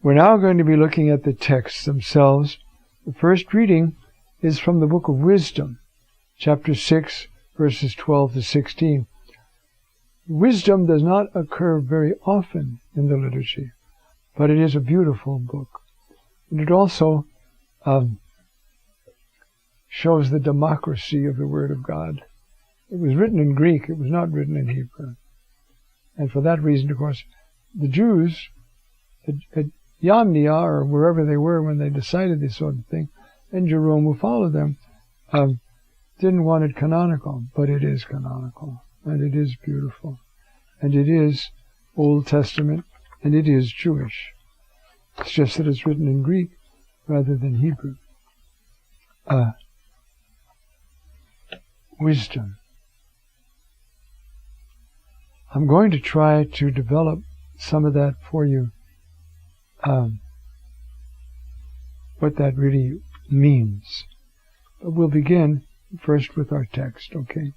We're now going to be looking at the texts themselves. The first reading is from the Book of Wisdom, chapter 6, verses 12 to 16. Wisdom does not occur very often in the liturgy, but it is a beautiful book. And it also shows the democracy of the Word of God. It was written in Greek, it was not written in Hebrew. And for that reason, of course, the Jews at Yamnia, or wherever they were when they decided this sort of thing, and Jerome, who followed them, didn't want it canonical, but it is canonical, and it is beautiful, and it is Old Testament, and it is Jewish. It's just that it's written in Greek rather than Hebrew. Wisdom. I'm going to try to develop some of that for you, what that really means. But we'll begin first with our text, okay?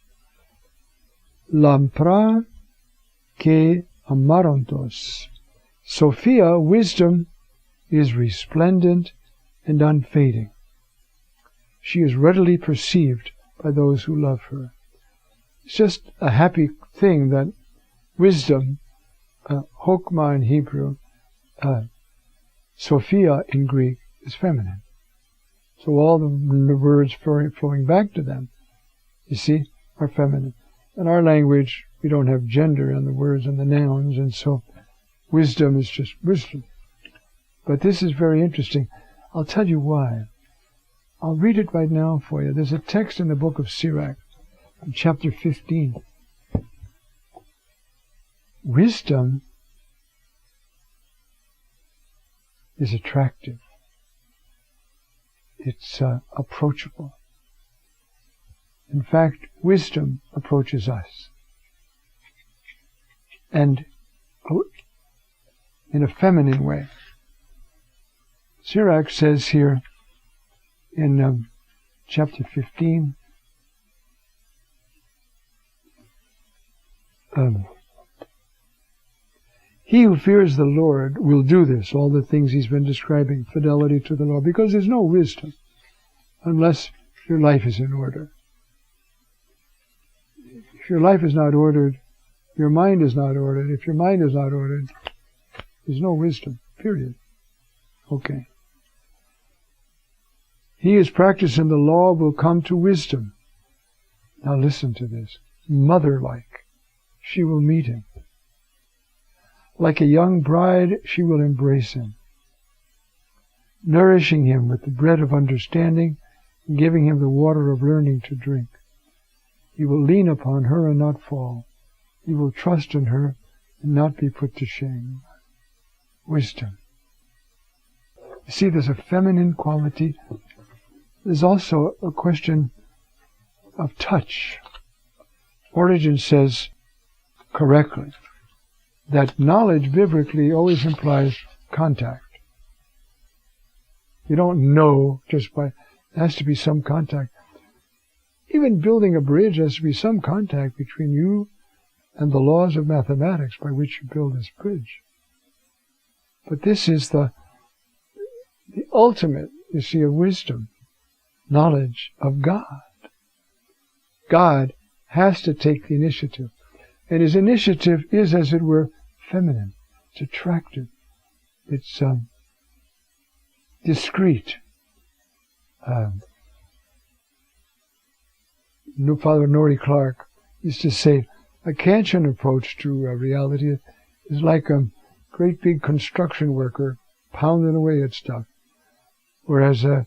Lampra ke amarantos. Sophia, wisdom, is resplendent and unfading. She is readily perceived by those who love her. It's just a happy thing that wisdom, Chokmah in Hebrew, Sophia in Greek, is feminine. So all the words flowing back to them, you see, are feminine. In our language, we don't have gender in the words and the nouns, and so wisdom is just wisdom. But this is very interesting. I'll tell you why. I'll read it right now for you. There's a text in the book of Sirach, in chapter 15. Wisdom is attractive. It's approachable. In fact, wisdom approaches us. And in a feminine way. Sirach says here in chapter 15, he who fears the Lord will do this, all the things he's been describing, fidelity to the Lord, because there's no wisdom unless your life is in order. If your life is not ordered, your mind is not ordered. If your mind is not ordered, there's no wisdom, period. Okay. He who is practicing the law will come to wisdom. Now listen to this. Mother-like, she will meet him. Like a young bride, she will embrace him, nourishing him with the bread of understanding and giving him the water of learning to drink. He will lean upon her and not fall. He will trust in her and not be put to shame. Wisdom. You see, there's a feminine quality. There's also a question of touch. Origen says correctly that knowledge biblically always implies contact. You don't know just by, there has to be some contact. Even building a bridge has to be some contact between you and the laws of mathematics by which you build this bridge. But this is the ultimate, you see, of wisdom, knowledge of God. God has to take the initiative. And his initiative is, as it were, feminine. It's attractive. It's discreet. Father Norrie Clark used to say, a Kantian approach to reality is like a great big construction worker pounding away at stuff, whereas a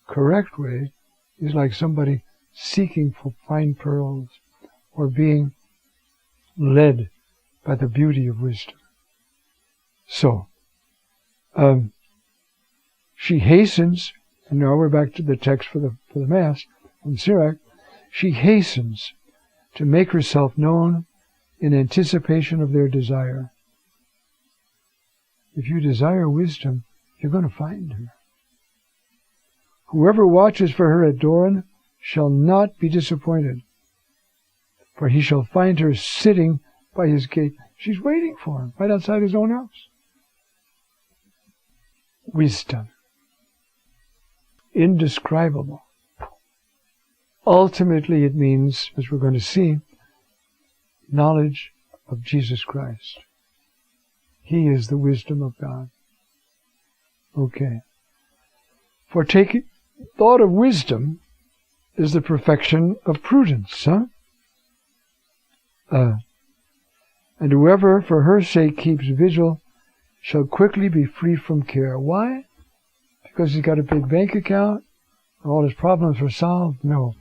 correct way is like somebody seeking for fine pearls or being led by the beauty of wisdom. So, she hastens, and now we're back to the text for the Mass from Sirach. She hastens to make herself known in anticipation of their desire. If you desire wisdom, you're going to find her. Whoever watches for her at dawn shall not be disappointed, for he shall find her sitting by his gate. She's waiting for him right outside his own house. wisdom. Indescribable. Ultimately, it means, as we're going to see, knowledge of Jesus Christ. He is the wisdom of God. Okay. For taking thought of wisdom is the perfection of prudence, and whoever for her sake keeps vigil shall quickly be free from care. Why? Because he's got a big bank account and all his problems are solved? No.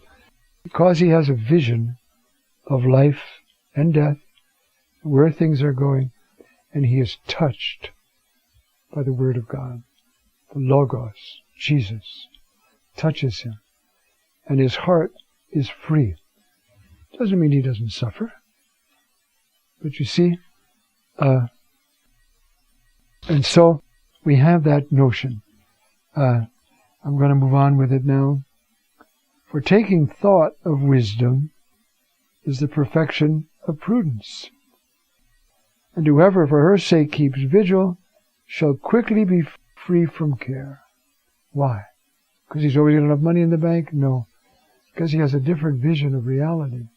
Because he has a vision of life and death, where things are going, and he is touched by the Word of God. The Logos, Jesus, touches him, and his heart is free. Doesn't mean he doesn't suffer. But you see, and so we have that notion. I'm going to move on with it now. For taking thought of wisdom is the perfection of prudence. And whoever for her sake keeps vigil shall quickly be free from care. Why? Because he's always got enough money in the bank? No. Because he has a different vision of reality.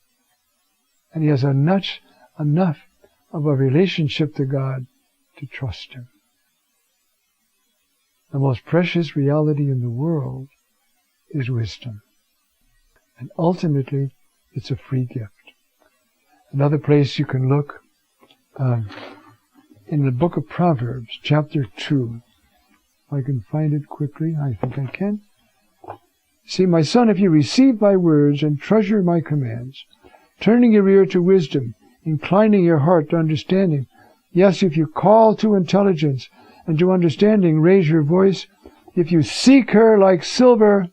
And he has enough of a relationship to God to trust him. The most precious reality in the world is wisdom. And ultimately, it's a free gift. Another place you can look, in the book of Proverbs, chapter 2. If I can find it quickly, I think I can. See, my son, if you receive my words and treasure my commands, turning your ear to wisdom, inclining your heart to understanding. Yes, if you call to intelligence and to understanding, raise your voice. If you seek her like silver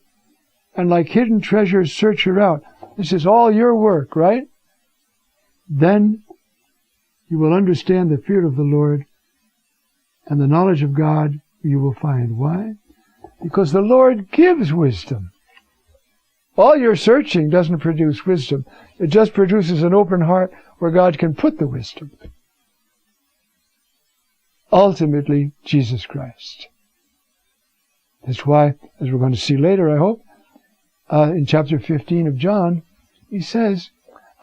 and like hidden treasures, search her out. This is all your work, right? Then you will understand the fear of the Lord, and the knowledge of God you will find. Why? Because the Lord gives wisdom. All your searching doesn't produce wisdom. It just produces an open heart where God can put the wisdom. Ultimately, Jesus Christ. That's why, as we're going to see later, I hope, in chapter 15 of John, he says,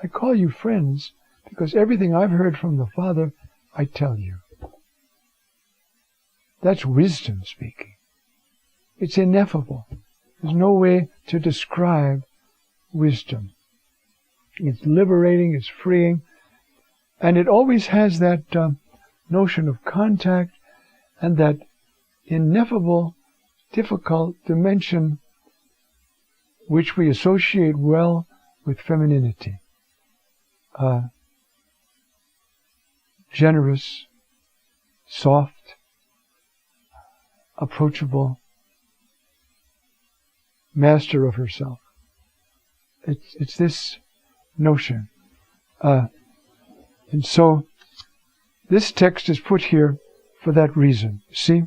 I call you friends because everything I've heard from the Father, I tell you. That's wisdom speaking. It's ineffable. There's no way to describe wisdom. It's liberating, it's freeing, and it always has that notion of contact and that ineffable, difficult dimension which we associate well with femininity. Generous, soft, approachable, master of herself. It's this notion. And so this text is put here for that reason. See?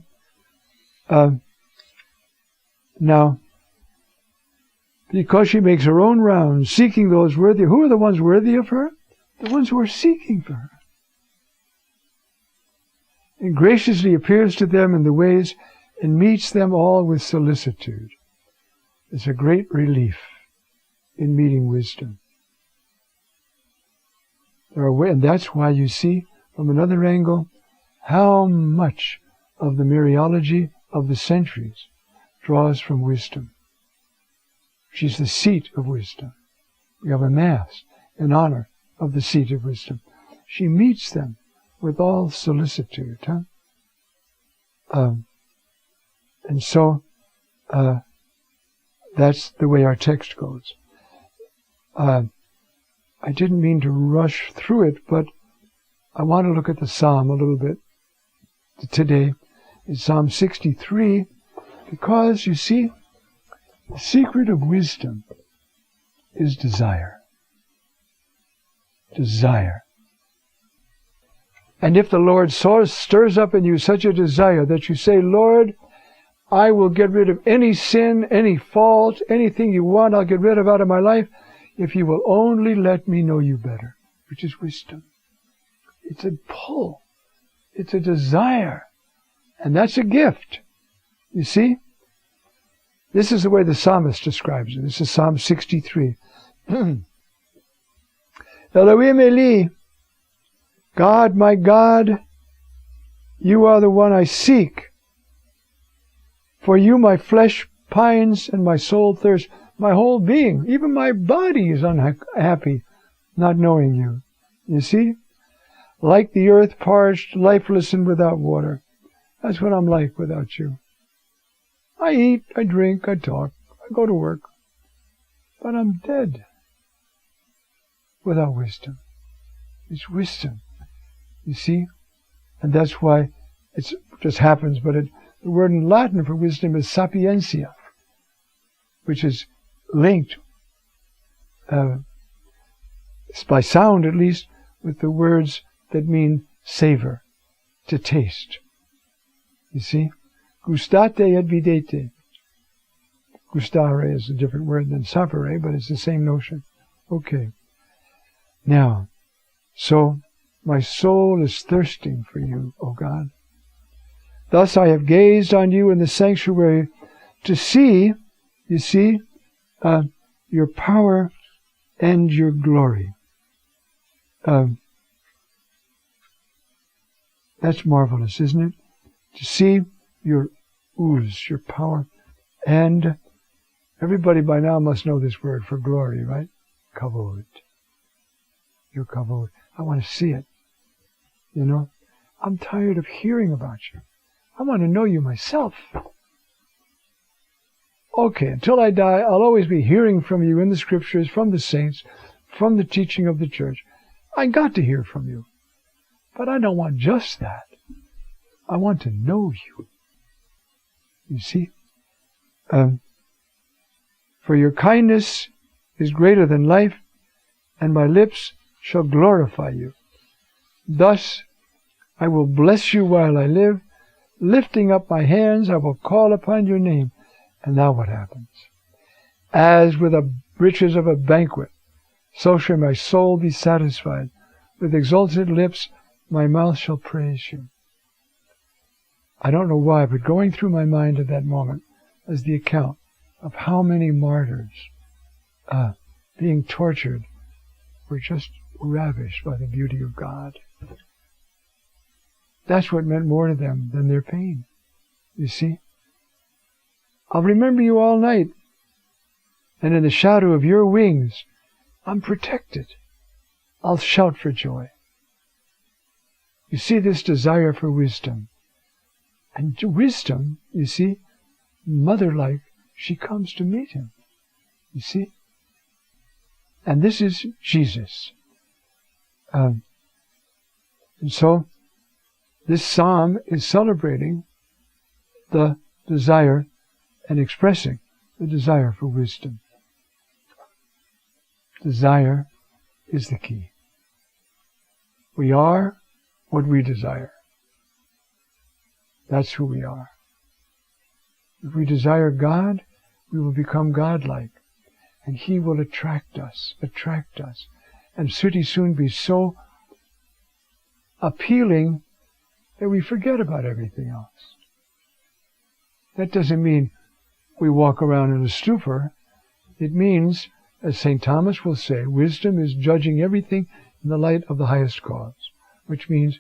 Now, because she makes her own rounds, seeking those worthy. Who are the ones worthy of her? The ones who are seeking for her. And graciously appears to them in the ways and meets them all with solicitude. It's a great relief in meeting wisdom. And that's why you see, from another angle, how much of the Mariology of the centuries draws from wisdom. She's the seat of wisdom. We have a Mass in honor of the seat of wisdom. She meets them with all solicitude. And so, that's the way our text goes. I didn't mean to rush through it, but I want to look at the Psalm a little bit today. It's Psalm 63, because, you see, the secret of wisdom is desire. Desire. And if the Lord stirs up in you such a desire that you say, Lord, I will get rid of any sin, any fault, anything you want, I'll get rid of out of my life, if you will only let me know you better, which is wisdom. It's a pull. It's a desire. And that's a gift. You see? This is the way the psalmist describes it. This is Psalm 63. Elohim Eli, God, my God, you are the one I seek. For you my flesh pines and my soul thirsts. My whole being, even my body is unhappy, not knowing you. You see? Like the earth parched, lifeless and without water. That's what I'm like without you. I eat, I drink, I talk, I go to work. But I'm dead without wisdom. It's wisdom. You see? And that's why it just happens, but the word in Latin for wisdom is sapientia, which is linked, by sound at least, with the words that mean savor, to taste. You see? Gustate et videte. Gustare is a different word than sapere, but it's the same notion. Okay. Now, so my soul is thirsting for you, O God. Thus I have gazed on you in the sanctuary to see, you see, your power and your glory. That's marvelous, isn't it? To see your ooze, your power. And everybody by now must know this word for glory, right? Kavod. Your kavod. I want to see it. You know? I'm tired of hearing about you. I want to know you myself. Okay, until I die, I'll always be hearing from you in the scriptures, from the saints, from the teaching of the church. I got to hear from you. But I don't want just that. I want to know you. You see? For your kindness is greater than life, and my lips shall glorify you. Thus I will bless you while I live. Lifting up my hands, I will call upon your name. And now what happens? As with the riches of a banquet, so shall my soul be satisfied. With exalted lips, my mouth shall praise you. I don't know why, but going through my mind at that moment is the account of how many martyrs being tortured were just ravished by the beauty of God. That's what meant more to them than their pain. You see? I'll remember you all night, and in the shadow of your wings, I'm protected. I'll shout for joy. You see this desire for wisdom. And wisdom, you see, mother-like, she comes to meet him. You see? And this is Jesus. And so, this psalm is celebrating the desire and expressing the desire for wisdom. Desire is the key. We are what we desire. That's who we are. If we desire God, we will become godlike, and He will attract us, and pretty soon be so appealing that we forget about everything else. That doesn't mean we walk around in a stupor. It means, as St. Thomas will say, wisdom is judging everything in the light of the highest cause, which means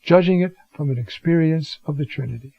judging it from an experience of the Trinity.